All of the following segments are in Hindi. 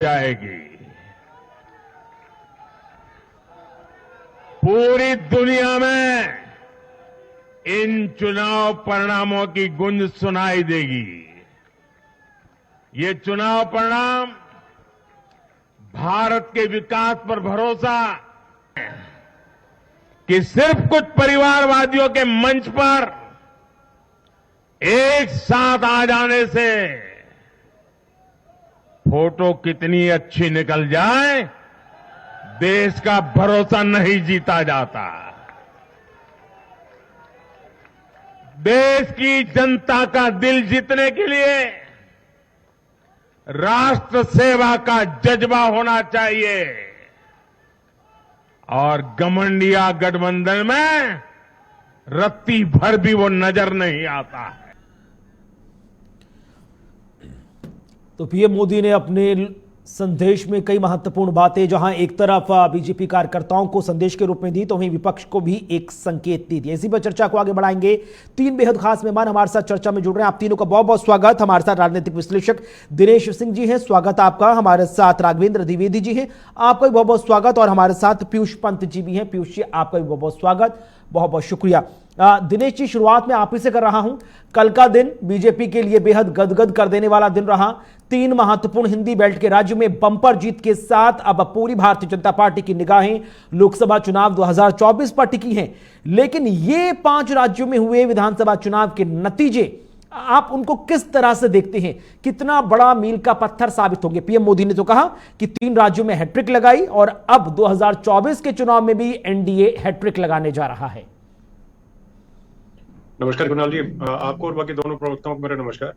जाएगी। पूरी दुनिया में इन चुनाव परिणामों की गूंज सुनाई देगी। ये चुनाव परिणाम भारत के विकास पर भरोसा कि सिर्फ कुछ परिवारवादियों के मंच पर एक साथ आ जाने से फोटो कितनी अच्छी निकल जाए, देश का भरोसा नहीं जीता जाता। देश की जनता का दिल जीतने के लिए राष्ट्र सेवा का जज्बा होना चाहिए और घमंडिया गठबंधन में रत्ती भर भी वो नजर नहीं आता है। तो पीएम मोदी ने अपने संदेश में कई महत्वपूर्ण बातें जहां एक तरफ बीजेपी कार्यकर्ताओं को संदेश के रूप में दी, तो वहीं विपक्ष को भी एक संकेत दे दिया। इसी पर चर्चा को आगे बढ़ाएंगे। तीन बेहद खास मेहमान हमारे साथ चर्चा में जुड़ रहे हैं। आप तीनों का बहुत बहुत स्वागत। हमारे साथ राजनीतिक विश्लेषक दिनेश सिंह जी हैं, स्वागत आपका। हमारे साथ राघवेंद्र द्विवेदी जी हैं, आपका भी बहुत बहुत स्वागत। और हमारे साथ पीयूष पंत जी भी हैं। पीयूष जी, आपका भी बहुत बहुत स्वागत, बहुत बहुत शुक्रिया। दिनेश जी, शुरुआत में आप ही से कर रहा हूं। कल का दिन बीजेपी के लिए बेहद गदगद कर देने वाला दिन रहा। तीन महत्वपूर्ण हिंदी बेल्ट के राज्यों में बंपर जीत के साथ अब पूरी भारतीय जनता पार्टी की निगाहें लोकसभा चुनाव 2024 पर टिकी हैं। लेकिन ये 5 राज्यों में हुए विधानसभा चुनाव के नतीजे, आप उनको किस तरह से देखते हैं? कितना बड़ा मील का पत्थर साबित होंगे? पीएम मोदी ने तो कहा कि 3 राज्यों में हैट्रिक लगाई और अब 2024 के चुनाव में भी एनडीए हैट्रिक लगाने जा रहा है। नमस्कार कुणाल जी, आपको और बाकी दोनों प्रवक्ताओं को मेरा नमस्कार।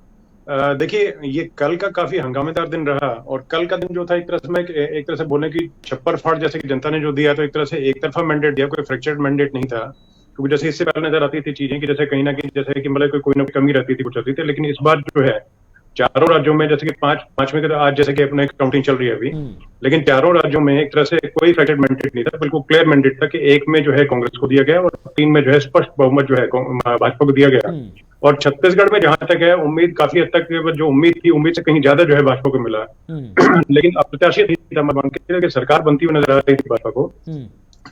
देखिए, ये कल का काफी हंगामेदार दिन रहा और कल का दिन जो था एक तरह से बोलने की छप्पर फाड़ जैसे कि जनता ने जो दिया, तो एक तरह से एक तरफा मैंडेट दिया, कोई फ्रैक्चर्ड मैंडेट नहीं था। क्योंकि जैसे इससे पहले नजर आती थी चीजें कि जैसे कहीं ना कहीं जैसे कि मतलब कोई ना कोई कमी रहती थी, कुछ रहती थी। लेकिन इस बार जो है चारों राज्यों में, जैसे कि पांचवें के आज जैसे कि अपने काउंटिंग चल रही है अभी, लेकिन चारों राज्यों में एक तरह से कोई फ्रैक्चर्ड मैंडेट नहीं था, बिल्कुल क्लियर मैंडेट था कि एक में जो है कांग्रेस को दिया गया और 3 में जो है स्पष्ट बहुमत जो है भाजपा को दिया गया। और छत्तीसगढ़ में जहां तक है, उम्मीद काफी हद तक जो उम्मीद थी, उम्मीद से कहीं ज्यादा जो है भाजपा को मिला। लेकिन अप्रत्याशित था मान के सरकार बनती हुई नजर आ रही थी भाजपा को।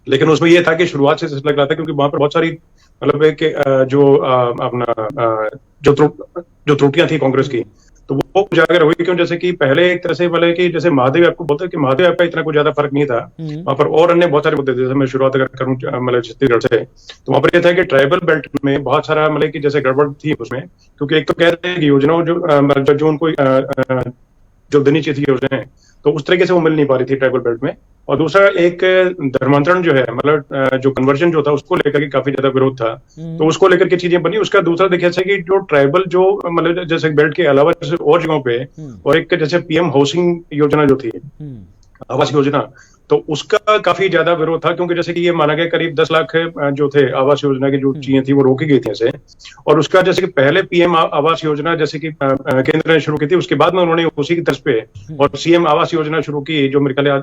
लेकिन उसमें यह था कि शुरुआत से लग रहा था, क्योंकि वहां पर बहुत सारी मतलब जो त्रुटियां थी कांग्रेस की, तो वो उजागर हुई। क्यों? जैसे कि पहले एक तरह से बोले कि जैसे महादेव आपको बोलते हैं कि महादेव आपका इतना कुछ ज्यादा फर्क नहीं था वहां पर, और अन्य बहुत सारे मुद्दे थे। जैसे मैं शुरुआत अगर करूं मतलब छत्तीसगढ़ से, तो वहां पर यह था कि ट्राइबल बेल्ट में बहुत सारा मतलब कि जैसे गड़बड़ थी उसमें। क्योंकि एक तो कह रहे हैं कि योजनाओं जो उनको जो देनी चाहिए थी योजनाएं, तो उस तरीके से वो मिल नहीं पा रही थी ट्राइबल बेल्ट में। और दूसरा एक धर्मांतरण जो है, मतलब जो कन्वर्जन जो था, उसको लेकर के काफी ज्यादा विरोध था, तो उसको लेकर के चीजें बनी। उसका दूसरा देखिए कि जो ट्राइबल जो मतलब जैसे बेल्ट के अलावा जैसे और जगहों पे, और एक जैसे पीएम हाउसिंग योजना जो थी, आवास योजना, तो उसका काफी ज्यादा विरोध था। क्योंकि जैसे कि ये माना गया करीब 10 लाख जो थे आवास योजना की जो चीजें थी वो रोकी गई थी ऐसे। और उसका जैसे कि पहले पीएम आवास योजना जैसे कि केंद्र ने शुरू की थी, उसके बाद में उन्होंने उसी की तर्ज पे और सीएम आवास योजना शुरू की, जो मेरे ख्याल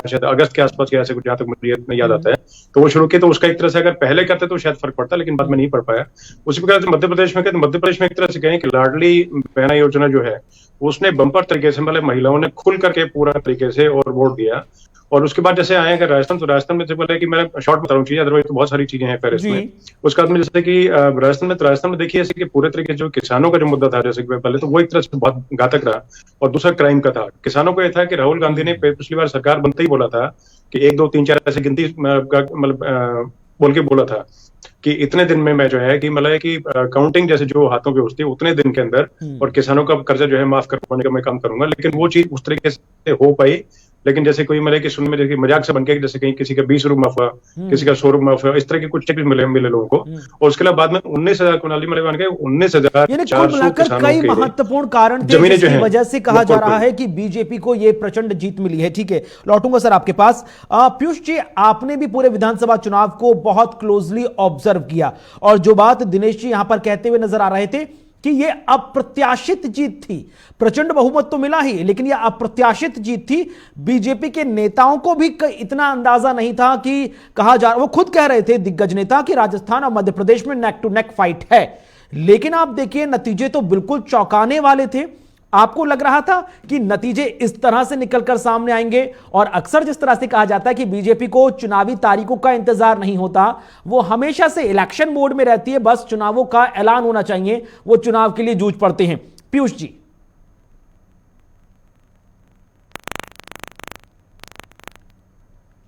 शायद अगस्त के आसपास ऐसे कुछ, जहां तक मुझे याद आता है, तो वो शुरू की। तो उसका एक तरह से अगर पहले करते तो शायद फर्क पड़ता, लेकिन बाद में नहीं पड़ पाया। उसी प्रकार से मध्य प्रदेश में एक तरह से कहें कि लाडली बहना योजना जो है, उसने बंपर तरीके से मतलब महिलाओं ने खुल करके पूरा तरीके से और वोट दिया। और उसके बाद जैसे आए अगर राजस्थान, तो राजस्थान में बोला कि मैं शॉर्ट बता रहा हूँ चीजें, अदरवाइज तो बहुत सारी चीजें हैं फेरिस्त में। उसके बाद में जैसे कि राजस्थान में देखिए ऐसे कि पूरे तरीके जो किसानों का जो मुद्दा था, जैसे कि पहले तो वो एक तरह से बहुत घातक रहा। और दूसरा क्राइम का था। किसानों को यह था कि राहुल गांधी ने पिछली बार सरकार बनते ही बोला था कि 1 2 3 4 ऐसे गिनती मतलब बोल के बोला था कि इतने दिन में मैं जो है कि मतलब कि काउंटिंग जैसे जो हाथों की होती है उतने दिन के अंदर और किसानों का कर्जा जो है माफ करवाने का मैं काम करूंगा। लेकिन वो चीज उस तरीके से हो पाई। लेकिन जैसे कोई मतलब कि सुनने में जैसे मजाक से बन के जैसे कहीं किसी का 20 रुपये माफ हुआ, किसी का 100 रुपये माफ हुआ, इस तरह के कुछ चेक मिले लोगों को। और उसके बाद में 19,000 कुणाली मतलब बन गए 19,400 कई महत्वपूर्ण कारण थे जिसकी वजह से कहा जा रहा है कि बीजेपी को ये प्रचंड जीत मिली है। ठीक है, लौटूंगा सर आपके पास। पीयूष जी, आपने भी पूरे विधानसभा चुनाव को बहुत क्लोजली ऑब्जर्व किया और जो बात दिनेश जी यहां पर कहते हुए नजर आ रहे थे कि यह अप्रत्याशित जीत थी। प्रचंड बहुमत तो मिला ही, लेकिन यह अप्रत्याशित जीत थी। बीजेपी के नेताओं को भी इतना अंदाजा नहीं था कि वो खुद कह रहे थे दिग्गज नेता कि राजस्थान और मध्य प्रदेश में नेक टू नेक फाइट है। लेकिन आप देखिए नतीजे तो बिल्कुल चौंकाने वाले थे। आपको लग रहा था कि नतीजे इस तरह से निकलकर सामने आएंगे? और अक्सर जिस तरह से कहा जाता है कि बीजेपी को चुनावी तारीखों का इंतजार नहीं होता, वो हमेशा से इलेक्शन मोड में रहती है, बस चुनावों का ऐलान होना चाहिए, वो चुनाव के लिए जूझ पड़ते हैं। पीयूष जी।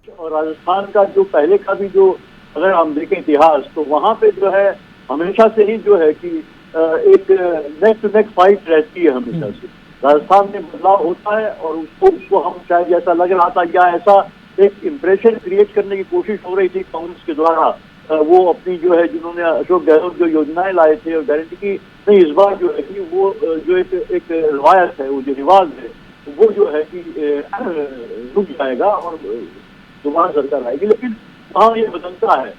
और राजस्थान का जो पहले का भी जो अगर हम देखें इतिहास, तो वहां पे जो है हमेशा से ही जो है कि एक नेक टू नेक फाइट रहती है हमेशा से। राजस्थान में बदलाव होता है और उसको हम शायद जैसा लग रहा था या ऐसा एक इम्प्रेशन क्रिएट करने की कोशिश हो रही थी कांग्रेस के द्वारा, वो अपनी जो है जिन्होंने अशोक गहलोत जो योजनाएं लाए थे और गारंटी की नहीं, इस बार जो है कि वो जो एक रवायत है, वो जो रिवाज है, वो जो है कि रुक जाएगा और दोबारा सरकार आएगी। लेकिन हाँ, ये बदलता है।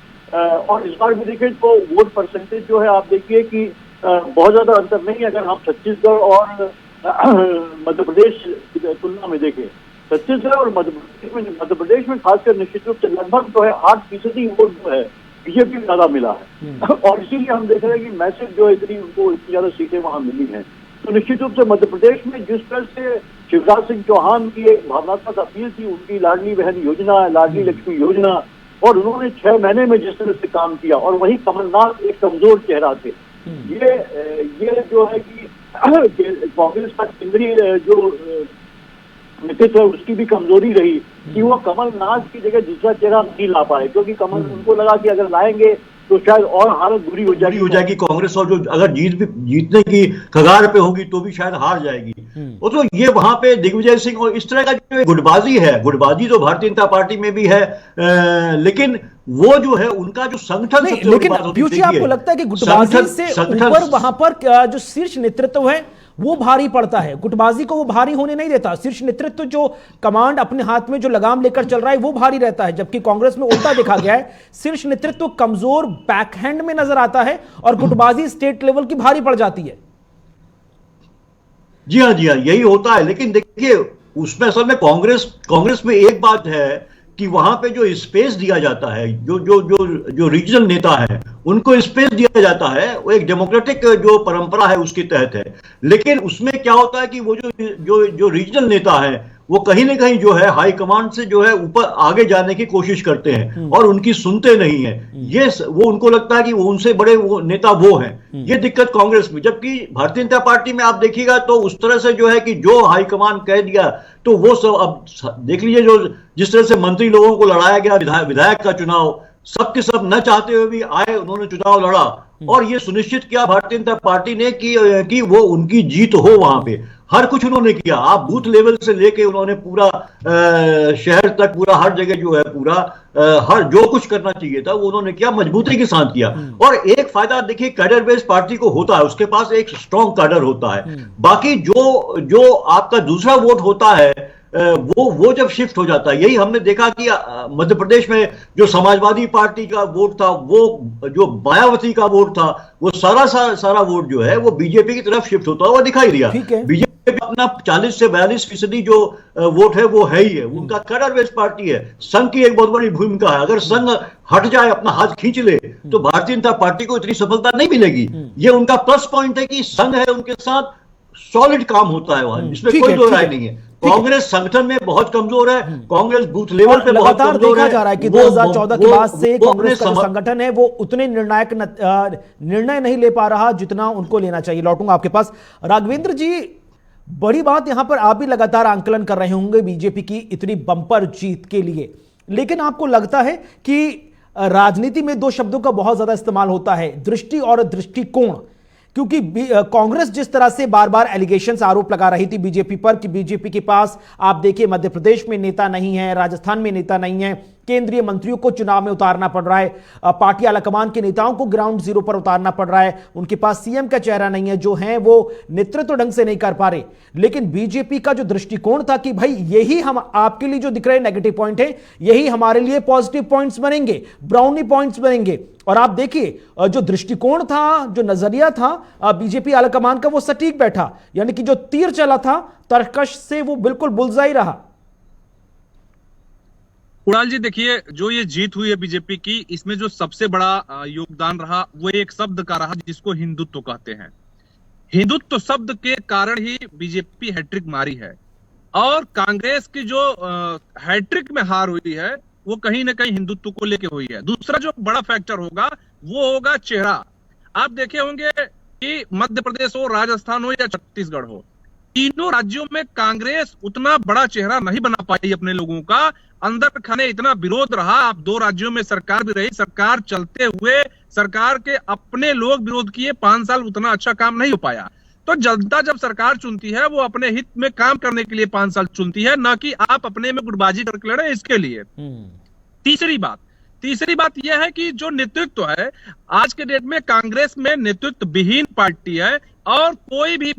और इस बार भी देखें तो वोट परसेंटेज जो है, आप देखिए कि बहुत ज्यादा अंतर नहीं। अगर हम छत्तीसगढ़ और मध्य प्रदेश की तुलना में देखें, छत्तीसगढ़ और मध्य प्रदेश में खासकर निश्चित रूप से लगभग जो है 8% वोट जो है बीजेपी में ज्यादा मिला है। और इसीलिए हम देख रहे हैं कि मैसेज जो है उनको इतनी ज्यादा सीटें वहां मिली हैं। तो निश्चित रूप से मध्य प्रदेश में जिस तरह से शिवराज सिंह चौहान की एक भावनात्मक अपील थी, उनकी लाडली बहन योजना, लाडली लक्ष्मी योजना, और उन्होंने 6 महीने में जिस तरह से काम किया, और वही कमलनाथ एक कमजोर चेहरा थे। ये जो है कि कांग्रेस का केंद्रीय जो नेतृत्व है उसकी भी कमजोरी रही कि वो कमलनाथ की जगह दूसरा चेहरा नहीं ला पाए, क्योंकि कमल उनको लगा कि अगर लाएंगे तो शायद और हालत बुरी हो जाएगी कांग्रेस, और जो अगर जीतने की कगार पे होगी तो भी शायद हार जाएगी। वो तो ये वहां पे दिग्विजय सिंह और इस तरह का जो गुटबाजी है, गुटबाजी तो भारतीय जनता पार्टी में भी है, लेकिन वो जो है उनका जो संगठन, लेकिन पीयूष जी, आपको लगता है कि गुटबाजी से ऊपर वहां पर जो शीर्ष नेतृत्व है वो भारी पड़ता है? गुटबाजी को वो भारी होने नहीं देता, शीर्ष नेतृत्व जो कमांड अपने हाथ में जो लगाम लेकर चल रहा है वो भारी रहता है, जबकि कांग्रेस में उल्टा देखा गया है, शीर्ष नेतृत्व कमजोर बैकहैंड में नजर आता है और गुटबाजी स्टेट लेवल की भारी पड़ जाती है। जी हाँ, यही होता है। लेकिन देखिए, उसमें असल में कांग्रेस में एक बात है कि वहां पे जो स्पेस दिया जाता है, जो रीजनल नेता है उनको स्पेस दिया जाता है, वो एक डेमोक्रेटिक जो परंपरा है उसके तहत है। लेकिन उसमें क्या होता है कि वो जो रीजनल नेता है वो कहीं ना कहीं जो है हाई कमांड से जो है ऊपर आगे जाने की कोशिश करते हैं और उनकी सुनते नहीं है। ये वो उनको लगता है कि वो उनसे बड़े वो नेता वो हैं। ये दिक्कत कांग्रेस में। जबकि भारतीय जनता पार्टी में आप देखिएगा तो उस तरह से जो है कि जो हाई कमांड कह दिया तो वो सब, अब देख लीजिए जो जिस तरह से मंत्री लोगों को लड़ाया गया विधायक का चुनाव, सबके सब न चाहते हुए भी आए, उन्होंने चुनाव लड़ा और ये सुनिश्चित किया भारतीय जनता पार्टी ने कि वो उनकी जीत हो। वहां पे हर कुछ उन्होंने किया, आप बूथ लेवल से लेके उन्होंने पूरा शहर तक, पूरा हर जगह जो है पूरा हर जो कुछ करना चाहिए था वो उन्होंने किया, मजबूती के साथ किया। और एक फायदा देखिए कैडर बेस्ड पार्टी को होता है, उसके पास एक स्ट्रॉन्ग कैडर होता है। बाकी जो आपका दूसरा वोट होता है वो जब शिफ्ट हो जाता है, यही हमने देखा कि मध्य प्रदेश में जो समाजवादी पार्टी का वोट था, वो जो मायावती का वोट था, वो सारा वोट जो है वो बीजेपी की तरफ शिफ्ट होता हुआ दिखाई दिया। बीजेपी अपना 40 से 42% जो वोट है वो है ही है, उनका कैडर बेस्ड पार्टी है। संघ की एक बहुत बड़ी भूमिका है, अगर संघ हट जाए, अपना हाथ खींच ले तो भारतीय जनता पार्टी को इतनी सफलता नहीं मिलेगी। ये उनका प्लस पॉइंट है कि संघ है, उनके साथ सॉलिड काम होता है वहां, इसमें कोई दो राय नहीं है। कांग्रेस संगठन में बहुत कमजोर है, कांग्रेस बूथ लेवल पे बहुत कमजोर है। देखा जा रहा है कि 2014 के बाद से कांग्रेस का संगठन है वो उतने निर्णायक निर्णय नहीं ले पा रहा जितना उनको लेना चाहिए। लौटूंगा आपके पास। राघवेंद्र जी, बड़ी बात यहां पर आप भी लगातार आंकलन कर रहे होंगे बीजेपी की इतनी बंपर जीत के लिए, लेकिन आपको लगता है कि राजनीति में 2 शब्दों का बहुत ज्यादा इस्तेमाल होता है, दृष्टि और दृष्टिकोण, क्योंकि कांग्रेस जिस तरह से बार बार एलिगेशंस, आरोप लगा रही थी बीजेपी पर कि बीजेपी के पास आप देखिए मध्य प्रदेश में नेता नहीं है, राजस्थान में नेता नहीं है, केंद्रीय मंत्रियों को चुनाव में उतारना पड़ रहा है, पार्टी आलाकमान के नेताओं को ग्राउंड जीरो पर उतारना पड़ रहा है, उनके पास सीएम का चेहरा नहीं है, जो है वो नेतृत्व ढंग से नहीं कर पा रहे। लेकिन बीजेपी का जो दृष्टिकोण था कि भाई यही हम आपके लिए जो दिख रहे नेगेटिव पॉइंट है, यही हमारे लिए पॉजिटिव पॉइंट्स बनेंगे, ब्राउनी पॉइंट्स बनेंगे। और आप देखिए जो दृष्टिकोण था, जो नजरिया था बीजेपी आलाकमान का, वो सटीक बैठा, यानी कि जो तीर चला था तरकश से वो बिल्कुल बुलजाई रहा। कुणाल जी, देखिए जो ये जीत हुई है बीजेपी की, इसमें जो सबसे बड़ा योगदान रहा वो एक शब्द का रहा जिसको हिंदुत्व कहते हैं। हिंदुत्व शब्द के कारण ही बीजेपी हैट्रिक मारी है, और कांग्रेस की जो हैट्रिक में हार हुई है वो कहीं ना कहीं हिंदुत्व को लेके हुई है। दूसरा जो बड़ा फैक्टर होगा वो होगा चेहरा। आप देखे होंगे कि मध्य प्रदेश हो, राजस्थान हो या छत्तीसगढ़ हो, तीनों राज्यों में कांग्रेस उतना बड़ा चेहरा नहीं बना पाई अपने लोगों का। अंदर खाने इतना विरोध रहा। आप 2 राज्यों में सरकार भी रही, सरकार चलते हुए सरकार के अपने लोग विरोध किए, 5 साल उतना अच्छा काम नहीं हो पाया। तो जनता जब सरकार चुनती है वो अपने हित में काम करने के लिए 5 साल चुनती है, ना कि आप अपने में गुटबाजी करके लड़े इसके लिए। तीसरी बात यह है कि जो नेतृत्व है आज के डेट में कांग्रेस में नेतृत्व विहीन पार्टी है, और कोई भी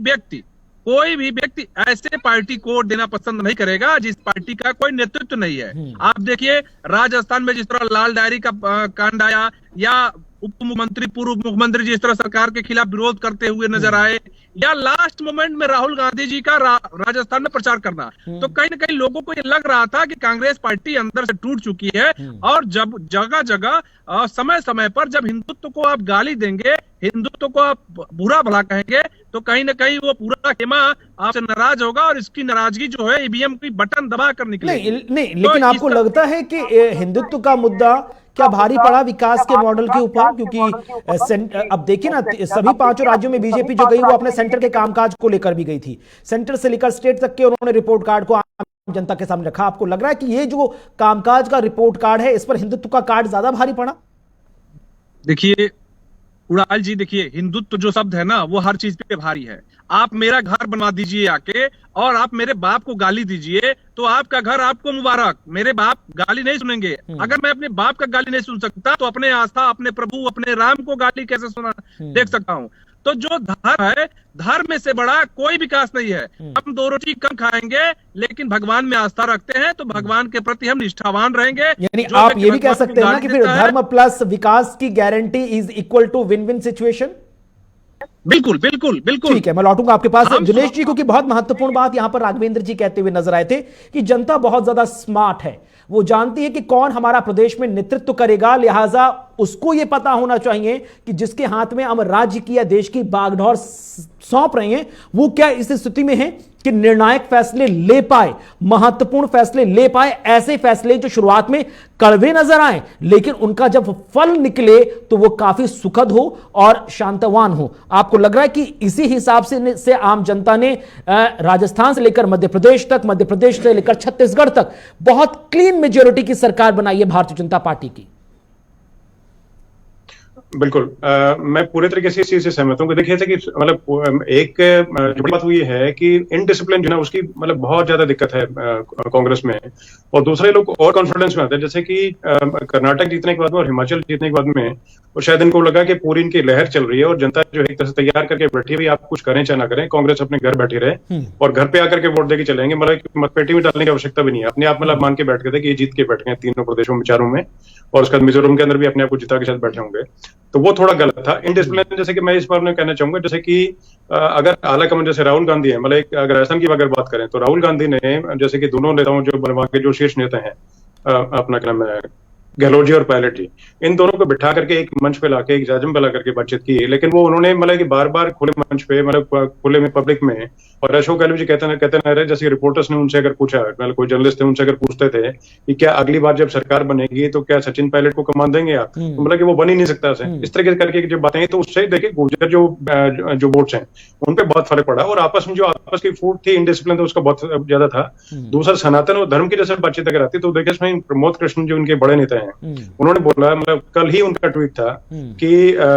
व्यक्ति ऐसे पार्टी को देना पसंद नहीं करेगा जिस पार्टी का कोई नेतृत्व नहीं है। आप देखिए राजस्थान में जिस तरह लाल डायरी का कांड आया, या उप मुख्यमंत्री पूर्व मुख्यमंत्री जिस तरह सरकार के खिलाफ विरोध करते हुए नजर आए, या लास्ट मोमेंट में राहुल गांधी जी का राजस्थान में प्रचार करना, तो कहीं ना कहीं लोगों को ये लग रहा था कि कांग्रेस पार्टी अंदर से टूट चुकी है। और जब जगह जगह समय समय पर जब हिंदुत्व को आप गाली देंगे, हिंदुत्व को आप बुरा भला कहेंगे, तो कहीं ना कहीं वो पूरा खेमा आपसे नाराज होगा, और इसकी नाराजगी जो है ईवीएम की बटन दबा कर निकलेगी। नहीं, लेकिन आपको लगता है कि हिंदुत्व का मुद्दा क्या भारी पड़ा विकास के मॉडल के ऊपर? क्योंकि अब देखिए ना, सभी 5 राज्यों में बीजेपी जो गई वो अपने सेंटर के कामकाज को लेकर भी गई थी। सेंटर से लेकर स्टेट तक के उन्होंने रिपोर्ट कार्ड को आम जनता के सामने रखा। आपको लग रहा है कि ये जो कामकाज का रिपोर्ट कार्ड है इस पर हिंदुत्व का कार्ड ज्यादा भारी पड़ा? देखिए उड़ाल जी, देखिए हिंदुत्व जो शब्द है ना वो हर चीज पे भारी है। आप मेरा घर बनवा दीजिए आके, और आप मेरे बाप को गाली दीजिए, तो आपका घर आपको मुबारक। मेरे बाप गाली नहीं सुनेंगे। अगर मैं अपने बाप का गाली नहीं सुन सकता तो अपने आस्था, अपने प्रभु, अपने राम को गाली कैसे सुना देख सकता हूँ? तो जो धर्म है, धर्म से बड़ा कोई विकास नहीं है। हम 2 रोटी कम खाएंगे लेकिन भगवान में आस्था रखते हैं, तो भगवान के प्रति हम निष्ठावान रहेंगे। यानी आप ये भी कह सकते हैं ना कि फिर धर्म प्लस विकास की guarantee is equal to win win situation? बिल्कुल बिल्कुल बिल्कुल। ठीक है, मैं लौटूंगा आपके पास दिनेश जी, क्योंकि बहुत महत्वपूर्ण बात यहां पर राघवेंद्र जी कहते हुए नजर आए थे कि जनता बहुत ज्यादा स्मार्ट है, वो जानती है कि कौन हमारा प्रदेश में नेतृत्व करेगा, लिहाजा उसको यह पता होना चाहिए कि जिसके हाथ में हम राज्य की या देश की बागडोर सौंप रहे हैं वो क्या इस स्थिति में है कि निर्णायक फैसले ले पाए, महत्वपूर्ण फैसले ले पाए, ऐसे फैसले जो शुरुआत में कड़वे नजर आए लेकिन उनका जब फल निकले तो वो काफी सुखद हो और शांतवान हो। आपको लग रहा है कि इसी हिसाब से आम जनता ने राजस्थान से लेकर मध्य प्रदेश तक, मध्य प्रदेश से लेकर छत्तीसगढ़ तक बहुत क्लीन मेजॉरिटी की सरकार बनाई है भारतीय जनता पार्टी की? बिल्कुल, मैं पूरे तरीके से इस चीज से सहमत हूँ कि देखिए कि मतलब एक जो बड़ी बात हुई है कि इनडिसिप्लिन जो है उसकी मतलब बहुत ज्यादा दिक्कत है कांग्रेस में, और दूसरे लोग और कॉन्फिडेंस में आते हैं। जैसे कि कर्नाटक जीतने के बाद में और हिमाचल जीतने के बाद में और शायद इनको लगा कि पूरी इनकी लहर चल रही है और जनता जो है एक तरह से तैयार करके बैठी है, आप कुछ करें चाहे ना करें, कांग्रेस अपने घर बैठी रहे और घर पे आकर के वोट देके चलेंगे, मतलब मतपेटी में डालने की आवश्यकता भी नहीं है। अपने आप मतलब मान के बैठ गए थे कि ये जीत के बैठ गए 3 प्रदेशों में, 4 में, और उसके बाद मिजोरम के अंदर भी अपने आप को जिता के साथ बैठे होंगे, तो वो थोड़ा गलत था। इनडिसिप्लिन जैसे कि मैं इस बार में कहना चाहूंगा, जैसे कि अगर आला कमान जैसे राहुल गांधी है, मतलब अगर राजस्थान की अगर बात करें तो राहुल गांधी ने जैसे कि दोनों नेताओं जो वहां के जो शीर्ष नेता हैं, अपना क्या नाम है, गहलोत जी और पायलट जी, इन दोनों को बिठा करके एक मंच पे लाके एक जाजम पे ला करके बातचीत की, लेकिन वो उन्होंने मतलब कि बार बार खुले मंच पे, मतलब खुले में पब्लिक में, और अशोक गहलोत जी कहते न रहे, जैसे रिपोर्टर्स ने उनसे अगर पूछा, मतलब कोई जर्नलिस्ट थे उनसे अगर पूछते थे कि क्या अगली बार जब सरकार बनेगी तो क्या सचिन पायलट को कमान देंगे आप, तो मतलब कि वो बन ही नहीं सकता है। इस तरीके करके जो बातें, तो उससे देखिए गुर्जर जो वोट्स हैं उन पे बहुत फर्क पड़ा, और आपस में जो आपस की फूट थी, इनडिसिप्लिन था उसका बहुत ज्यादा था। दूसरा सनातन और धर्म की जैसे बातचीत अगर आती तो देखिए इसमें प्रमोद कृष्ण जो उनके बड़े नेता हैं उन्होंने बोला, मतलब कल ही उनका ट्वीट था कि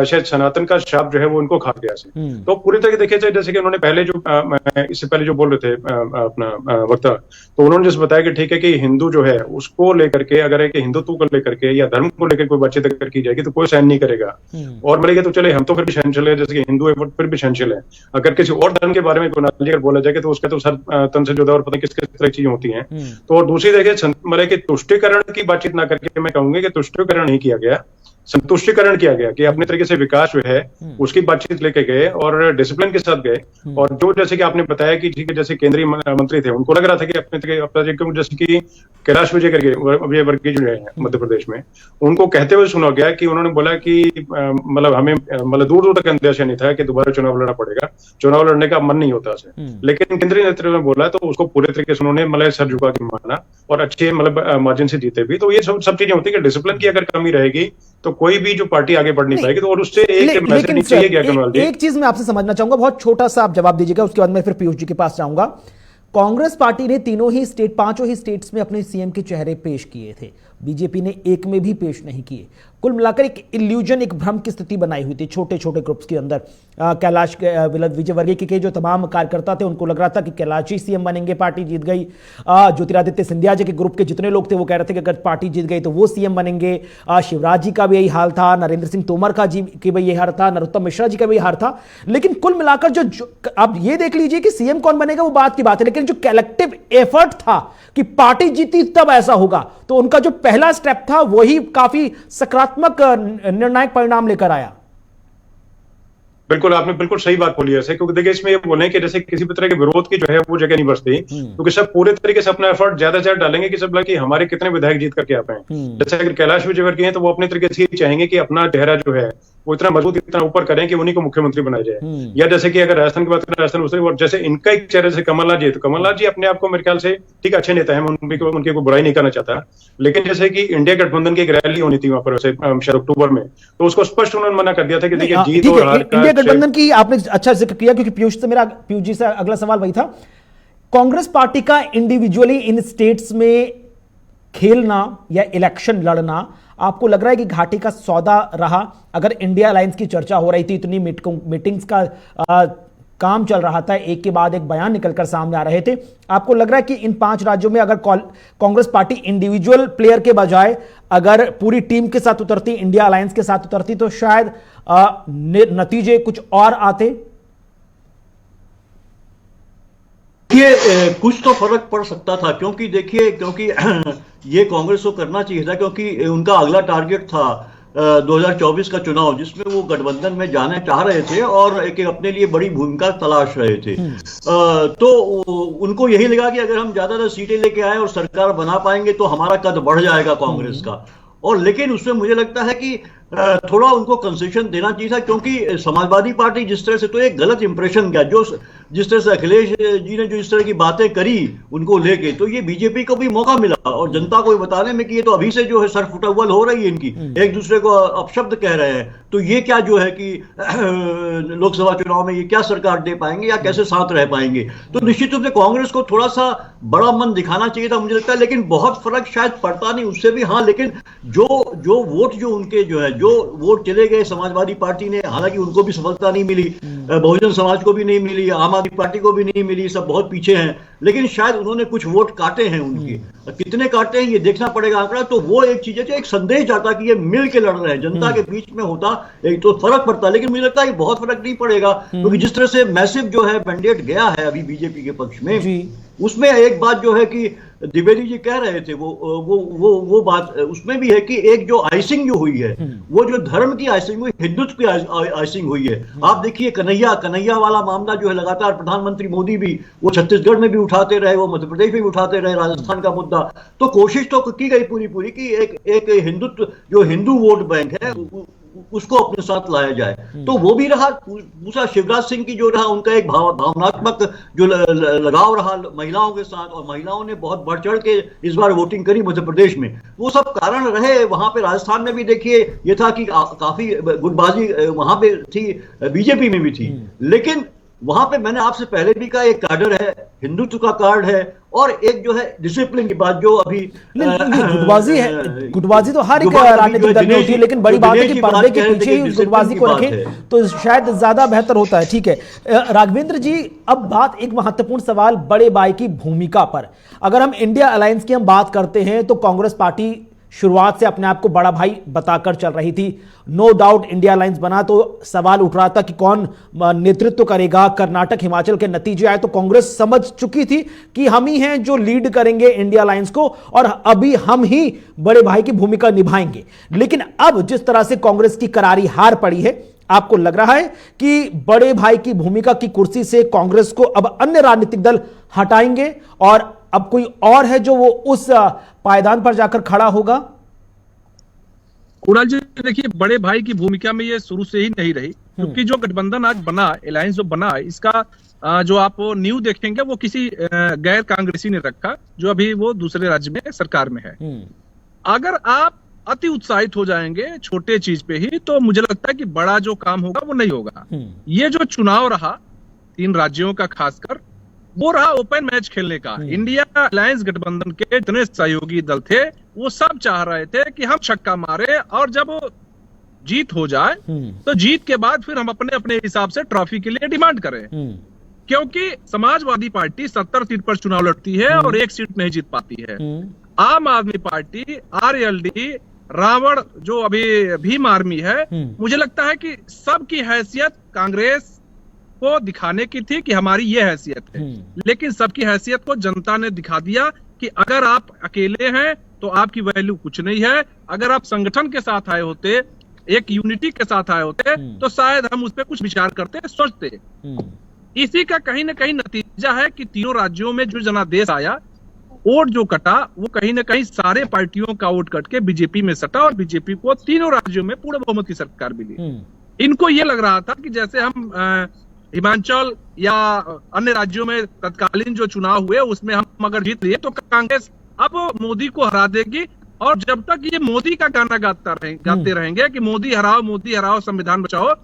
शायद सनातन का शाप जो है वो उनको खा गया से। तो पूरी तरह देखिए जैसे कि उन्होंने पहले जो इससे पहले जो बोल रहे थे अपना वक्ता, तो उन्होंने जैसे बताया कि ठीक है कि हिंदू जो है उसको लेकर के, अगर है कि हिंदुत्व को लेकर के या धर्म को लेकर कोई बातचीत अगर की जाएगी तो कोई सहन नहीं करेगा, और बोलेगा तो चले हम तो फिर भी सहनशील है, जैसे कि हिंदू है फिर भी सहनशील है। अगर किसी और धर्म के बारे में अगर बोला जाएगा तो उसका तो सर तन से जुदा और पता किस किस तरह की चीजें होती हैं। तो और दूसरी देखिए मतलब कि तुष्टिकरण की बातचीत ना करके मैं कहूंगी कि तुष्टिकरण नहीं किया गया, संतुष्टिकरण किया गया कि अपने तरीके से विकास जो है उसकी बातचीत लेके गए और डिसिप्लिन के साथ गए। और जो जैसे कि आपने बताया कि ठीक है, जैसे केंद्रीय मंत्री थे, उनको लग रहा था कि अपने तरीके जैसे कि कैलाश विजयवर्गीय जो है मध्य प्रदेश में, उनको कहते हुए सुना गया कि उन्होंने बोला कि मतलब हमें मतलब दूर दूर तक अंदेशा नहीं था कि दोबारा चुनाव लड़ना पड़ेगा, चुनाव लड़ने का मन नहीं होता है। लेकिन केंद्रीय नेतृत्व ने बोला तो उसको पूरे तरीके से उन्होंने मतलब सर झुका के माना और अच्छे मतलब मार्जिन से जीते भी। तो ये सब चीजें होती है कि डिसिप्लिन की अगर कमी रहेगी तो कोई भी जो पार्टी आगे बढ़ नहीं पाएगी। तो और उससे एक मैसेज नहीं चाहिए क्या? एक चीज मैं आपसे समझना चाहूंगा, बहुत छोटा सा आप जवाब दीजिएगा, उसके बाद मैं फिर पीयूष जी के पास जाऊंगा। कांग्रेस पार्टी ने पांचों ही स्टेट्स में अपने सीएम के चेहरे पेश किए थे, बीजेपी ने एक में भी पेश नहीं किए। कुल मिलाकर एक इल्यूजन, एक भ्रम की स्थिति बनाई हुई थी छोटे छोटे ग्रुप्स के अंदर। कैलाश विजयवर्गीय के जो तमाम कार्यकर्ता थे उनको लग रहा था कि कैलाश ही सीएम बनेंगे, पार्टी जीत गई। ज्योतिरादित्य सिंधिया जी के ग्रुप के जितने लोग थे वो कह रहे थे कि अगर पार्टी जीत गई तो वो सीएम बनेंगे। शिवराज जी का भी यही हाल था, नरेंद्र सिंह तोमर का जी की भी यही हाल था, नरोत्तम मिश्रा जी का भी हाल था। लेकिन कुल मिलाकर जो आप ये देख लीजिए कि सीएम कौन बनेगा वो बात की बात है, लेकिन जो कलेक्टिव एफर्ट था कि पार्टी जीती तब ऐसा होगा, तो उनका जो पहला स्टेप था वही काफी सकारात्मक निर्णायक परिणाम लेकर आया। बिल्कुल, आपने बिल्कुल सही बात बोली है, क्योंकि देखिए इसमें ये बोले कि जैसे किसी भी तरह के विरोध की जो है वो जगह नहीं बचती, क्योंकि सब पूरे तरीके से अपना एफर्ट ज्यादा से ज्यादा डालेंगे कि सब कि हमारे कितने विधायक जीत करके आ पाए। जैसे अगर कैलाश विजयवर्गीय हैं तो वो अपने तरीके से चाहेंगे कि अपना चेहरा जो है वो इतना मजबूत, इतना ऊपर करें कि उन्हीं को मुख्यमंत्री बनाया जाए। या जैसे कि अगर राजस्थान की बात करें, राजस्थान उससे और जैसे इनका एक चेहरे से कमलनाथ जी, तो कमलनाथ जी अपने आप को मेरे ख्याल से ठीक अच्छे नेता है, उनकी कोई बुराई नहीं करना चाहता। लेकिन जैसे कि इंडिया गठबंधन की एक रैली होनी थी वहां पर शायद अक्टूबर में, तो उसको स्पष्ट उन्होंने मना कर दिया था कि देखिए जीत और हार का। इंडिया गठबंधन की आपने अच्छा जिक्र किया, क्योंकि पीयूष जी से अगला सवाल वही था। कांग्रेस पार्टी का इंडिविजुअली इन स्टेट्स में खेलना या इलेक्शन लड़ना आपको लग रहा है कि घाटी का सौदा रहा? अगर इंडिया अलायंस की चर्चा हो रही थी, इतनी मीटिंग्स का काम चल रहा था, एक के बाद एक बयान निकलकर सामने आ रहे थे, आपको लग रहा है कि इन 5 राज्यों में अगर कांग्रेस पार्टी इंडिविजुअल प्लेयर के बजाय अगर पूरी टीम के साथ उतरती, इंडिया अलायंस के साथ उतरती, तो शायद नतीजे कुछ और आते? देखिए कुछ तो फर्क पड़ सकता था, क्योंकि देखिए ये कांग्रेस को करना चाहिए था, क्योंकि उनका अगला टारगेट था 2024 का चुनाव, जिसमें वो गठबंधन में जाना चाह रहे थे और एक अपने लिए बड़ी भूमिका तलाश रहे थे। तो उनको यही लगा कि अगर हम ज्यादातर सीटें लेके आए और सरकार बना पाएंगे तो हमारा कद बढ़ जाएगा कांग्रेस का। और लेकिन उसमें मुझे लगता है कि थोड़ा उनको कंसेशन देना चाहिए था, क्योंकि समाजवादी पार्टी जिस तरह से तो एक गलत इंप्रेशन गया, जो जिस तरह से अखिलेश जी ने जो इस तरह की बातें करी उनको लेके, तो ये बीजेपी को भी मौका मिला और जनता को बताने में कि ये तो अभी से जो है सरफुटअव्वल हो रही है इनकी, एक दूसरे को अपशब्द कह रहे हैं, तो ये क्या जो है कि लोकसभा चुनाव में ये क्या सरकार दे पाएंगे या कैसे साथ रह पाएंगे। तो निश्चित रूप से कांग्रेस को थोड़ा सा बड़ा मन दिखाना चाहिए था मुझे लगता है, लेकिन बहुत फर्क शायद पड़ता नहीं उससे भी। हाँ, लेकिन जो वोट जो उनके जो है जो वोट चले गए समाजवादी पार्टी ने, हालांकि उनको भी सफलता नहीं मिली, बहुजन समाज को भी नहीं मिली, आम आदमी पार्टी को भी नहीं मिली, सब बहुत पीछे हैं, लेकिन शायद उन्होंने कुछ वोट काटे हैं उनके, कितने काटे हैं ये देखना पड़ेगा आंकड़ा। तो वो एक चीज है जो एक संदेश जाता कि ये मिल के लड़ रहे हैं, जनता के बीच में होता एक तो फर्क पड़ता, लेकिन मुझे लगता है कि बहुत फर्क नहीं पड़ेगा, क्योंकि जिस तरह से मैसिव जो है मैंडेट गया है अभी बीजेपी के पक्ष में, उसमें एक बात जो है कि द्विवेदी जी कह रहे थे वो बात उसमें भी है कि एक जो आइसिंग जो हुई है वो जो धर्म की आइसिंग हुई, हिंदुत्व की आइसिंग हुई है। आप देखिए कन्हैया वाला मामला जो है लगातार प्रधानमंत्री मोदी भी वो छत्तीसगढ़ में भी उठाते रहे, वो मध्य प्रदेश में भी उठाते रहे, राजस्थान का मुद्दा। तो कोशिश तो की गई पूरी कि एक हिंदुत्व जो हिंदू वोट बैंक है उसको अपने साथ लाया जाए, तो वो भी रहा। दूसरा शिवराज सिंह की जो रहा उनका एक भावनात्मक जो लगाव रहा महिलाओं के साथ, और महिलाओं ने बहुत बढ़ चढ़ के इस बार वोटिंग करी मध्य प्रदेश में, वो सब कारण रहे। वहां पे राजस्थान में भी देखिए ये था कि काफी गुटबाजी वहां पे थी, बीजेपी में भी थी, लेकिन वहां पे मैंने आपसे पहले भी कहा एक कार्डर है, हिंदुत्व का कार्ड है, और एक जो है डिसिप्लिन की बात जो अभी गुटबाजी है। गुटबाजी तो हर एक राजनीतिक दल में होती है, लेकिन बड़ी बात है कि पर्दे के पीछे ही उस गुटबाजी को रखें तो शायद ज्यादा बेहतर होता है। ठीक है राघवेंद्र जी, अब बात एक महत्वपूर्ण सवाल बड़े भाई की भूमिका पर। अगर हम इंडिया अलायंस की हम बात करते हैं तो कांग्रेस पार्टी शुरुआत से अपने आप को बड़ा भाई बताकर चल रही थी। नो डाउट इंडिया अलायंस बना तो सवाल उठ रहा था कि कौन नेतृत्व करेगा। कर्नाटक हिमाचल के नतीजे आए तो कांग्रेस समझ चुकी थी कि हम ही हैं जो लीड करेंगे इंडिया अलायंस को और अभी हम ही बड़े भाई की भूमिका निभाएंगे। लेकिन अब जिस तरह से कांग्रेस की करारी हार पड़ी है, आपको लग रहा है कि बड़े भाई की भूमिका की कुर्सी से कांग्रेस को अब अन्य राजनीतिक दल हटाएंगे और अब कोई और है जो वो उस पायदान पर जाकर खड़ा होगा? कुणाल जी, देखिए, बड़े भाई की भूमिका में ये शुरू से ही नहीं रही, क्योंकि जो गठबंधन आज बना, अलायंस जो बना, इसका जो आप न्यू देखेंगे वो किसी गैर कांग्रेसी ने रखा, जो अभी वो दूसरे राज्य में सरकार में है। अगर आप अति उत्साहित हो जाएंगे छोटे चीज पे ही, तो मुझे लगता है कि बड़ा जो काम होगा वो नहीं होगा। ये जो चुनाव रहा 3 राज्यों का खासकर, वो रहा ओपन मैच खेलने का। इंडिया अलायंस गठबंधन के जितने सहयोगी दल थे वो सब चाह रहे थे कि हम छक्का मारे और जब जीत हो जाए तो जीत के बाद फिर हम अपने अपने हिसाब से ट्रॉफी के लिए डिमांड करें, क्योंकि समाजवादी पार्टी 70 सीट पर चुनाव लड़ती है और 1 सीट नहीं जीत पाती है। आम आदमी पार्टी, आरएलडी, रावण जो अभी भीम आर्मी है, मुझे लगता है कि सबकी हैसियत कांग्रेस को दिखाने की थी कि हमारी ये हैसियत है, लेकिन सबकी हैसियत को जनता ने दिखा दिया कि अगर आप अकेले हैं तो आपकी वैल्यू कुछ नहीं है। अगर आप संगठन के साथ आए होते, एक यूनिटी के साथ आए होते, तो शायद हम उस पर कुछ विचार करते, सोचते। इसी का कहीं ना कहीं नतीजा है कि तीनों राज्यों में जो जनादेश आया, वोट जो कटा, वो कहीं ना कहीं सारे पार्टियों का वोट कट के बीजेपी में सटा और बीजेपी को तीनों राज्यों में पूर्ण बहुमत की सरकार मिली। इनको ये लग रहा था कि जैसे हम हिमाचल या अन्य राज्यों में तत्कालीन जो चुनाव हुए उसमें हम अगर जीत लिए तो कांग्रेस अब मोदी को हरा देगी, और जब तक ये मोदी का गाना गाते रहेंगे कि मोदी हराओ संविधान बचाओ,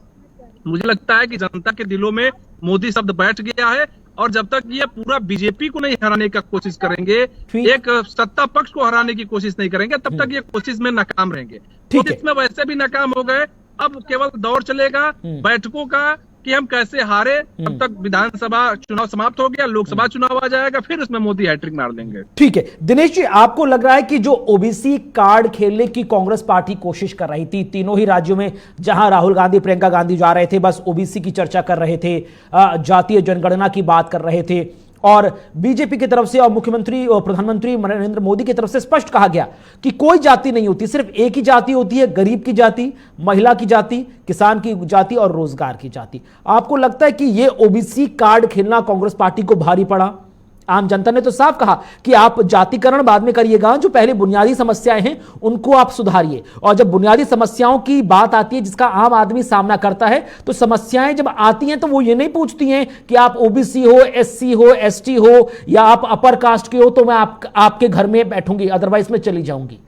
मुझे लगता है कि जनता के दिलों में मोदी शब्द बैठ गया है। और जब तक ये पूरा बीजेपी को नहीं हराने का कोशिश करेंगे, एक सत्ता पक्ष को हराने की कोशिश नहीं करेंगे, तब तक ये कोशिश में नाकाम रहेंगे। तो इसमें वैसे भी नाकाम हो गए, अब केवल दौर चलेगा बैठकों का कि हम कैसे हारे। तब तक विधानसभा चुनाव समाप्त हो गया, लोकसभा चुनाव आ जाएगा, फिर उसमें मोदी हैट्रिक मार देंगे। ठीक है दिनेश जी, आपको लग रहा है कि जो ओबीसी कार्ड खेलने की कांग्रेस पार्टी कोशिश कर रही थी तीनों ही राज्यों में, जहां राहुल गांधी, प्रियंका गांधी जा रहे थे, बस ओबीसी की चर्चा कर रहे थे, जातीय जनगणना की बात कर रहे थे, और बीजेपी की तरफ से और मुख्यमंत्री और प्रधानमंत्री नरेंद्र मोदी की तरफ से स्पष्ट कहा गया कि कोई जाति नहीं होती, सिर्फ एक ही जाति होती है, गरीब की जाति, महिला की जाति, किसान की जाति और रोजगार की जाति। आपको लगता है कि यह ओबीसी कार्ड खेलना कांग्रेस पार्टी को भारी पड़ा? आम जनता ने तो साफ कहा कि आप जातिकरण बाद में करिएगा, जो पहले बुनियादी समस्याएं हैं उनको आप सुधारिए। और जब बुनियादी समस्याओं की बात आती है जिसका आम आदमी सामना करता है, तो समस्याएं जब आती हैं तो वो ये नहीं पूछती हैं कि आप ओबीसी हो, एससी हो, एसटी हो या आप अपर कास्ट के हो तो मैं आपके घर में बैठूंगी, अदरवाइज मैं चली जाऊंगी।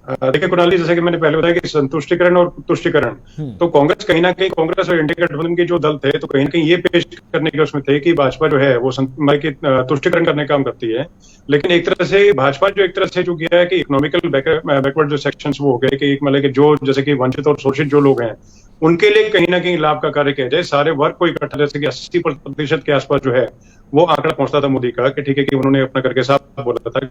देखिए कुणाल जी, जैसे कि मैंने पहले बताया कि संतुष्टिकरण और तुष्टिकरण, तो कांग्रेस कहीं ना कहीं, कांग्रेस और इंडिया गठबंधन के जो दल थे तो कहीं ना कहीं ये पेश करने के उसमें थे कि भाजपा जो है वो तुष्टिकरण करने का काम करती है। लेकिन एक तरह से भाजपा जो एक तरह से जो किया है कि इकोनॉमिकल बैकवर्ड जो सेक्शंस वो हो गए कि मतलब कि जो जैसे कि वंचित और शोषित जो लोग हैं उनके लिए कहीं ना कहीं लाभ का कार्य किया जाए। सारे वर्ग को इकट्ठा, जैसे कि 80% के आसपास जो है वो आंकड़ा पहुंचता था मोदी का कि ठीक है कि उन्होंने अपना करके साफ बोला था।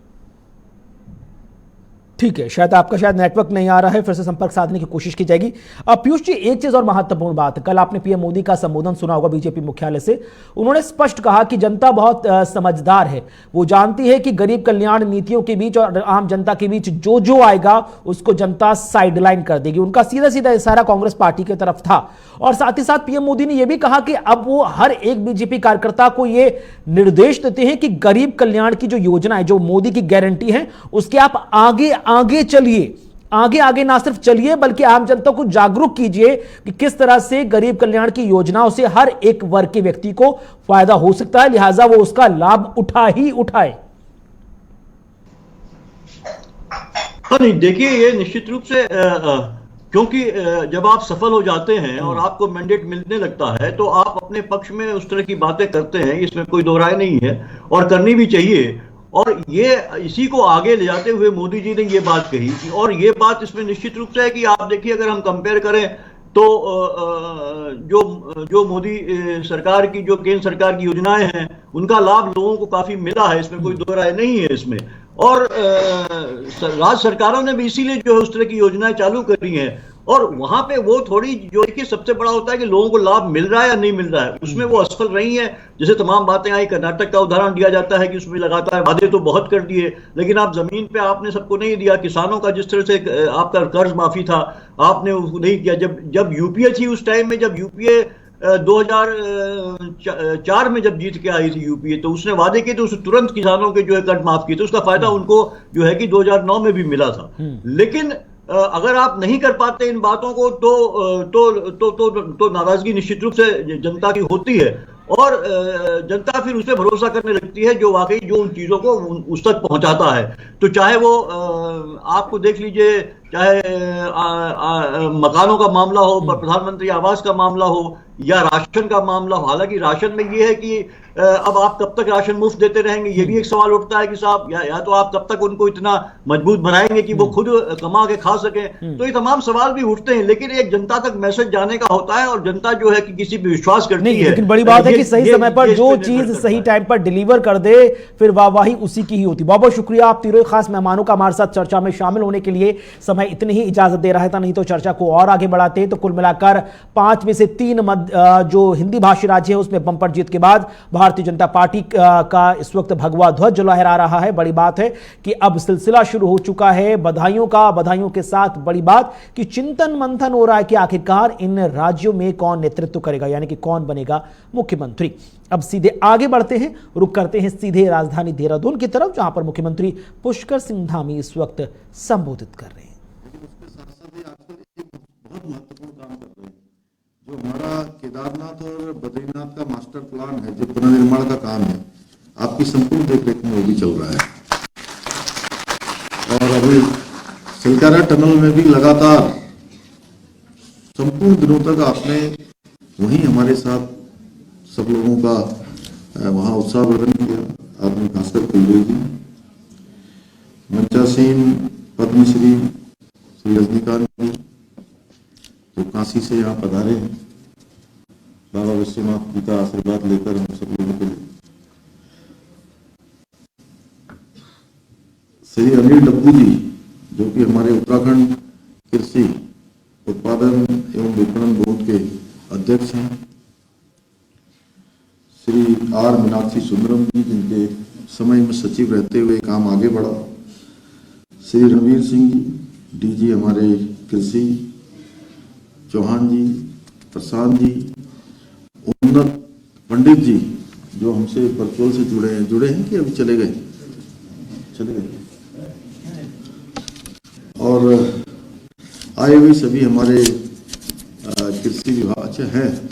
ठीक है, शायद आपका नेटवर्क नहीं आ रहा है, फिर से संपर्क साधने की कोशिश की जाएगी। अब पीयूष जी, एक चीज और महत्वपूर्ण बात, कल आपने पीएम मोदी का संबोधन सुना होगा बीजेपी मुख्यालय से। उन्होंने स्पष्ट कहा कि जनता बहुत समझदार है, वो जानती है कि गरीब कल्याण नीतियों के बीच और आम जनता के बीच जो जो आएगा उसको जनता साइडलाइन कर देगी। उनका सीधा सीधा इशारा कांग्रेस पार्टी की तरफ था। और साथ ही साथ पीएम मोदी ने यह भी कहा कि अब वो हर एक बीजेपी कार्यकर्ता को यह निर्देश देते हैं कि गरीब कल्याण की जो योजना है, जो मोदी की गारंटी है, उसके आप आगे आगे चलिए, आगे आगे ना सिर्फ चलिए बल्कि आम जनता को जागरूक कीजिए कि किस तरह से गरीब कल्याण की योजनाओं से हर एक वर्ग के व्यक्ति को फायदा हो सकता है, लिहाजा वो उसका लाभ उठा ही उठाए। नहीं, देखिए ये निश्चित रूप से क्योंकि जब आप सफल हो जाते हैं और आपको मैंडेट मिलने लगता है तो आप अपने पक्ष में उस तरह की बातें करते हैं, इसमें कोई दो राय नहीं है और करनी भी चाहिए। और ये इसी को आगे ले जाते हुए मोदी जी ने ये बात कही, और ये बात इसमें निश्चित रूप से है कि आप देखिए, अगर हम कंपेयर करें तो जो मोदी सरकार की, जो केंद्र सरकार की योजनाएं हैं, उनका लाभ लोगों को काफी मिला है, इसमें कोई दो राय नहीं है इसमें। और राज्य सरकारों ने भी इसीलिए जो है उस तरह की योजनाएं चालू करी हैं। और वहां पे वो थोड़ी, जो कि सबसे बड़ा होता है कि लोगों को लाभ मिल रहा है या नहीं मिल रहा है, उसमें वो असफल रही है। जैसे तमाम बातें आई, कर्नाटक का उदाहरण दिया जाता है कि उसमें लगातार वादे तो बहुत कर दिए, लेकिन आप जमीन पे आपने सबको नहीं दिया। किसानों का जिस तरह से आपका कर्ज माफी था, आपने उसको नहीं किया। जब यूपीए थी उस टाइम में, जब यूपीए 2004 में जब जीत के आई थी यूपीए, तो उसने वादे किए, तो उसने तुरंत किसानों के जो है कर्ज माफ किए, तो उसका फायदा उनको जो है कि 2009 में भी मिला था। लेकिन अगर आप नहीं कर पाते इन बातों को तो नाराजगी निश्चित रूप से जनता की होती है, और जनता फिर उस पर भरोसा करने लगती है जो वाकई जो उन चीजों को उस तक पहुंचाता है। तो चाहे वो आपको देख लीजिए, चाहे मकानों का मामला हो, प्रधानमंत्री आवास का मामला हो, या राशन का मामला हो। हालांकि राशन में ये है कि अब आप कब तक राशन मुफ्त देते रहेंगे, ये भी एक सवाल उठता है कि साहब या तो आप कब तक उनको इतना मजबूत बनाएंगे कि वो खुद कमा के खा सके। तो ये तमाम सवाल भी उठते हैं, लेकिन एक जनता तक मैसेज जाने का होता है, और जनता जो है कि किसी भी विश्वास करती है। लेकिन बड़ी बात है कि सही समय पर जो चीज सही टाइम पर डिलीवर कर दे, फिर वाहवाही उसी की ही होती। बहुत बहुत शुक्रिया आप तीनों खास मेहमानों का हमारे साथ चर्चा में शामिल होने के लिए। समय इतनी ही इजाजत दे रहा था, नहीं तो चर्चा को और आगे बढ़ाते। तो कुल मिलाकर 5 में से 3 जो हिंदी भाषी राज्य है उसमें बंपर जीत के बाद भारतीय जनता पार्टी का इस वक्त भगवा ध्वज लहरा रहा है। बड़ी बात है कि अब सिलसिला शुरू हो चुका है बधाइयों के साथ बड़ी बात कि चिंतन मंथन हो रहा है कि आखिरकार इन राज्यों में कौन नेतृत्व करेगा, यानी कि कौन बनेगा मुख्यमंत्री। अब सीधे आगे बढ़ते हैं, रुक करते हैं सीधे राजधानी देहरादून की तरफ, जहां पर मुख्यमंत्री पुष्कर सिंह धामी इस वक्त संबोधित कर रहे हैं। बहुत महत्वपूर्ण काम कर रहे हैं। जो हमारा केदारनाथ और बद्रीनाथ का मास्टर प्लान है, जो पुनर्निर्माण का काम है, आपकी संपूर्ण देखरेख में वो भी चल रहा है। और अभी सिलकारा टनल में भी लगातार संपूर्ण दिनों तक आपने वहीं हमारे साथ सब लोगों का वहां उत्साहवर्धन किया। आपने खासकर कुलदेव जी, मंचासीन पद्मश्री श्री रजनीकांत जी, जो काशी से यहाँ पधारे हैं, बाबा विश्वनाथ जी का आशीर्वाद लेकर हम सब लोगों के लिए, श्री अनिल डब्बू जी, जो कि हमारे उत्तराखंड कृषि उत्पादन एवं विपणन बोर्ड के अध्यक्ष हैं, श्री आर मीनाक्षी सुंदरम जी, जिनके समय में सचिव रहते हुए काम आगे बढ़ा, श्री रणवीर सिंह जी, डीजी हमारे कृषि, चौहान जी, प्रशांत जी, उन्नत पंडित जी, जो हमसे वर्चुअल से जुड़े हैं कि अभी चले गए, और आए हुए सभी हमारे कृषि विभाग हैं।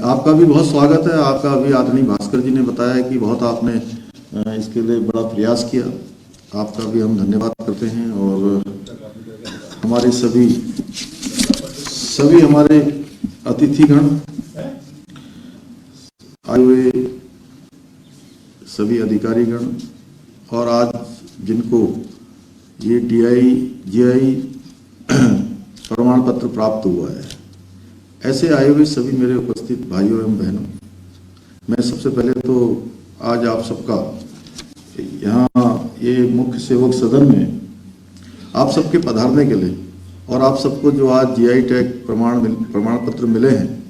आपका भी बहुत स्वागत है। आपका अभी आदरणीय भास्कर जी ने बताया कि बहुत आपने इसके लिए बड़ा प्रयास किया, आपका भी हम धन्यवाद करते हैं। और हमारे सभी हमारे अतिथिगण, आए हुए सभी अधिकारीगण, और आज जिनको ये जीआई प्रमाण पत्र प्राप्त हुआ है, ऐसे आए हुए सभी मेरे उपस्थित भाइयों एवं बहनों, मैं सबसे पहले तो आज आप सबका यहाँ ये मुख्य सेवक सदन में आप सबके पधारने के लिए, और आप सबको जो आज जीआई टैग प्रमाण पत्र मिले हैं,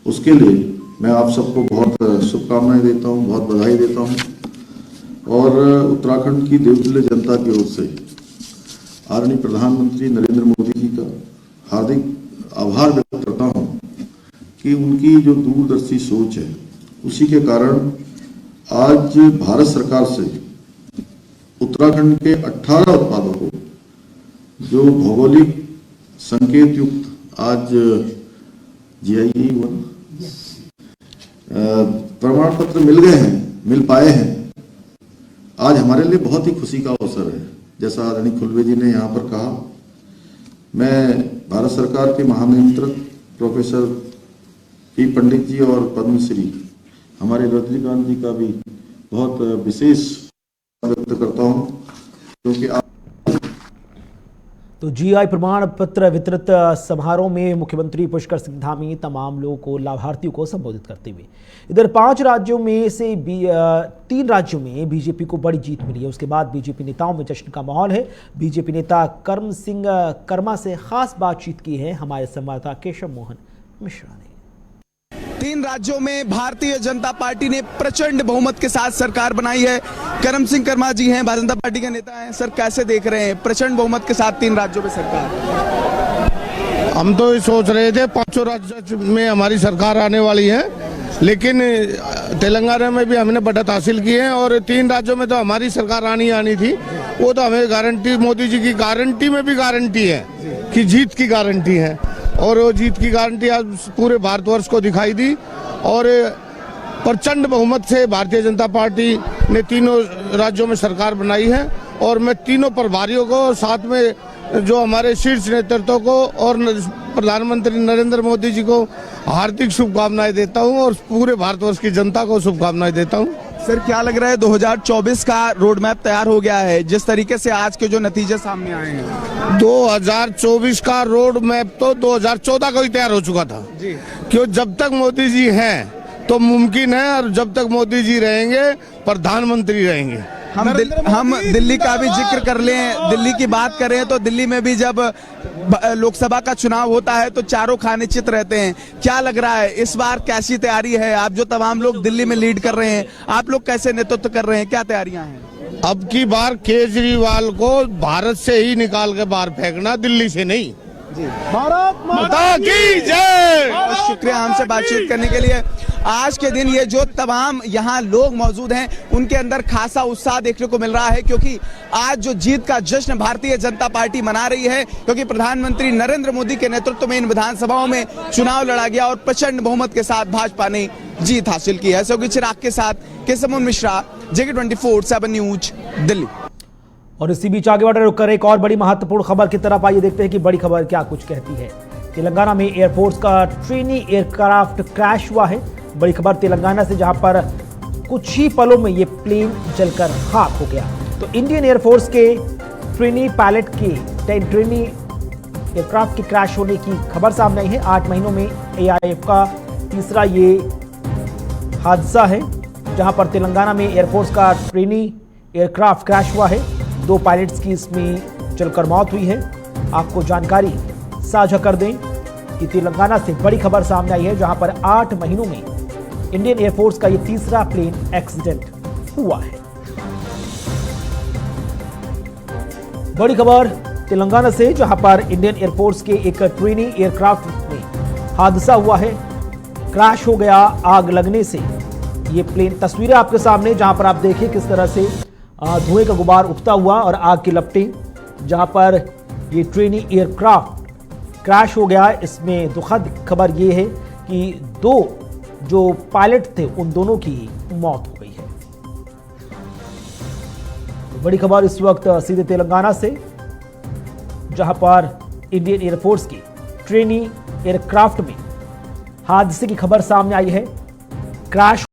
उसके लिए मैं आप सबको बहुत शुभकामनाएं देता हूं, बहुत बधाई देता हूं। और उत्तराखंड की देवतुल्य जनता की ओर से आदरणीय प्रधानमंत्री नरेंद्र मोदी जी का हार्दिक आभार व्यक्त करता हूं कि उनकी जो दूरदर्शी सोच है, उसी के कारण आज भारत सरकार से उत्तराखंड के 18 उत्पादों को जो भौगोलिक संकेत युक्त आज जीआई प्रमाण पत्र मिल पाए हैं, आज हमारे लिए बहुत ही खुशी का अवसर है। जैसा आदरणीय खुलवे जी ने यहाँ पर कहा, मैं भारत सरकार के महानियंत्रक प्रोफेसर पी पंडित जी और पद्मश्री हमारे रजनीकांत जी का भी बहुत विशेष व्यक्त करता हूँ, क्योंकि तो जीआई प्रमाण पत्र वितरित समारोह में मुख्यमंत्री पुष्कर सिंह धामी तमाम लोगों को लाभार्थियों को संबोधित करते हुए इधर 5 राज्यों में से 3 राज्यों में बीजेपी को बड़ी जीत मिली है। उसके बाद बीजेपी नेताओं में जश्न का माहौल है। बीजेपी नेता कर्म सिंह कर्मा से खास बातचीत की है हमारे संवाददाता केशव मोहन मिश्रा ने। 3 राज्यों में भारतीय जनता पार्टी ने प्रचंड बहुमत के साथ सरकार बनाई है। करम सिंह कर्मा जी हैं, भारतीय जनता पार्टी के नेता हैं। सर, कैसे देख रहे हैं प्रचंड बहुमत के साथ 3 राज्यों में सरकार? हम तो सोच रहे थे 5 राज्यों में हमारी सरकार आने वाली है, लेकिन तेलंगाना में भी हमने बढ़त हासिल की है और 3 राज्यों में तो हमारी सरकार आनी थी। वो तो हमें गारंटी, मोदी जी की गारंटी में भी गारंटी है कि जीत की गारंटी है और वो जीत की गारंटी आज पूरे भारतवर्ष को दिखाई दी और प्रचंड बहुमत से भारतीय जनता पार्टी ने 3 राज्यों में सरकार बनाई है। और मैं 3 प्रभारियों को, साथ में जो हमारे शीर्ष नेतृत्व को और प्रधानमंत्री नरेंद्र मोदी जी को हार्दिक शुभकामनाएं देता हूं और पूरे भारतवर्ष की जनता को शुभकामनाएं देता हूं। सर, क्या लग रहा है 2024 का रोड मैप तैयार हो गया है जिस तरीके से आज के जो नतीजे सामने आए हैं? 2024 का रोड मैप तो 2014 को ही तैयार हो चुका था जी। क्यों, जब तक मोदी जी हैं तो मुमकिन है और जब तक मोदी जी रहेंगे प्रधानमंत्री रहेंगे। हम दिल्ली का भी जिक्र कर लें, दिल्ली की बात करें तो दिल्ली में भी जब लोकसभा का चुनाव होता है तो चारों खाने चित रहते हैं। क्या लग रहा है इस बार कैसी तैयारी है? आप जो तमाम लोग दिल्ली में लीड कर रहे हैं, आप लोग कैसे नेतृत्व कर रहे हैं, क्या तैयारियां हैं? अब की बार केजरीवाल को भारत से ही निकाल के बाहर फेंकना, दिल्ली से नहीं। भारत माता की जय। बहुत शुक्रिया हमसे बातचीत करने के लिए। आज के दिन ये जो तमाम यहाँ लोग मौजूद हैं उनके अंदर खासा उत्साह देखने को मिल रहा है क्योंकि आज जो जीत का जश्न भारतीय जनता पार्टी मना रही है क्योंकि प्रधानमंत्री नरेंद्र मोदी के नेतृत्व में इन विधानसभाओं में चुनाव लड़ा गया और प्रचंड बहुमत के साथ भाजपा ने जीत हासिल की है। सहयोगी चिराग के साथ केशव मोहन मिश्रा, JK24/7 न्यूज, दिल्ली। और इसी बीच आगे बढ़ रुक कर एक और बड़ी महत्वपूर्ण खबर की तरफ आइए देखते हैं कि बड़ी खबर क्या कुछ कहती है। तेलंगाना में एयरफोर्स का ट्रेनी एयरक्राफ्ट क्रैश हुआ है। बड़ी खबर तेलंगाना से, जहां पर कुछ ही पलों में ये प्लेन जलकर खाक हो गया। तो इंडियन एयरफोर्स के ट्रेनी पायलट के ट्रेनी एयरक्राफ्ट के क्रैश होने की खबर सामने आई है। 8 महीनों में AIF का तीसरा ये हादसा है जहां पर तेलंगाना में एयरफोर्स का ट्रेनी एयरक्राफ्ट क्रैश हुआ है। 2 पायलट्स की इसमें जलकर मौत हुई है। आपको जानकारी साझा कर दें कि तेलंगाना से बड़ी खबर सामने आई है जहां पर 8 महीनों में इंडियन एयरफोर्स का यह तीसरा प्लेन एक्सीडेंट हुआ है। बड़ी खबर तेलंगाना से, जहां पर इंडियन एयरफोर्स के एक ट्रेनी एयरक्राफ्ट में हादसा हुआ है, क्रैश हो गया आग लगने से। ये प्लेन, तस्वीरें आपके सामने जहां पर आप देखिए किस तरह से धुएं का गुबार उठता हुआ और आग की लपटें, जहां पर ये ट्रेनी एयरक्राफ्ट क्रैश हो गया। इसमें दुखद खबर ये है कि 2 जो पायलट थे उन दोनों की मौत हो गई है। तो बड़ी खबर इस वक्त सीधे तेलंगाना से, जहां पर इंडियन एयरफोर्स की ट्रेनी एयरक्राफ्ट में हादसे की खबर सामने आई है। क्रैश